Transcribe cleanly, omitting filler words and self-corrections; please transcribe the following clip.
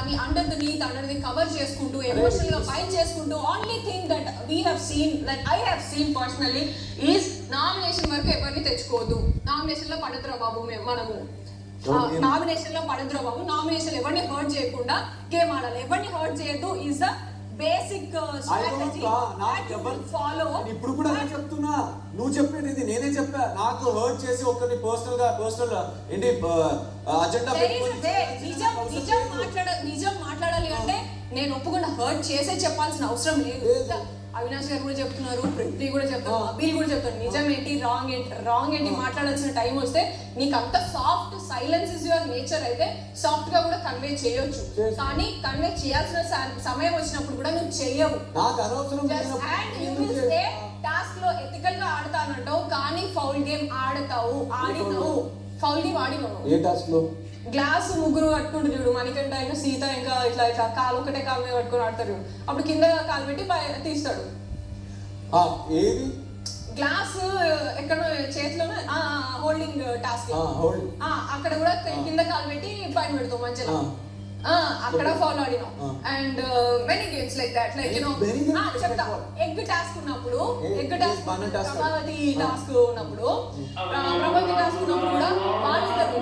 దాన్ని under the cover చేసుకుంటూ emotional గా ఫైట్ చేసుకుంటూ only thing that we have seen like I have seen personally is nomination వరకు ఎవరిని తెచ్చుకోవద్దు. నామినేషన్ లో పడదురా బాబు మనము నామినేషన్ లో పడదురా బాబు, నామినేషన్ ఎవరిని హర్ట్ చేయకుండా గేమ్ ఆడాలి. ఎవరిని హర్ట్ చేయొద్దు is the basic strategy follow. ఇప్పుడు కూడా నేను చెప్తున్నా, నువ్వు చెప్పేది ఇది నేనే చెప్పా. నాకు హర్ట్ చేసి ఒకరిని పర్సనల్ ఏంటి అజెండా నిజం మాట్లాడాలి అంటే నేను ఒప్పుకుండా హర్ట్ చేసే చెప్పాల్సిన అవసరం లేదు. అవినాష్ గారు కూడా చెప్తున్నారు, పృథ్వీ కూడా చెప్తారు, అభిల్ కూడా చెప్తారు. నిజం ఏంటి రాంగ్ ఏంటి మాట్లాడాల్సిన టైం వస్తే నీకు అంత soft silence is your nature అయితే సాఫ్ట్ గా కూడా కన్వే చేయొచ్చు. కానీ కన్వే చేయాల్సిన సమయం వచ్చినప్పుడు కూడా నువ్వు చెయ్యవు. టాస్క్ లో ఎథికల్ గా ఆడతానంటావు కానీ ఫౌల్ గేమ్ ఆడినావు. ఫౌల్ గేమ్ ఆడినావు. ఏ టాస్క్ లో? గ్లాస్ ముగ్గురు కట్టుకుంటారు చూడు, మణికంఠ ఇంకా సీత ఇంకా ఇట్లా కాలు ఒకటే కాలు మీద పట్టుకొని ఆడతారు. అప్పుడు కింద కాలు పెట్టి తీస్తాడు. ఏది గ్లాస్ ఎక్కడ చేతిలోనే హోల్డింగ్ టాస్క్ అక్కడ కూడా కింద కాలు పెట్టి పైన పెడతావు మధ్యలో. అక్కడ ఫాలో ఆడినాం. And many games like that like చెప్తా. ఎగ్ టాస్క్ ఉన్నప్పుడు ప్రభావతి టాస్క్ ఉన్నప్పుడు కూడా వాళ్ళిద్దరు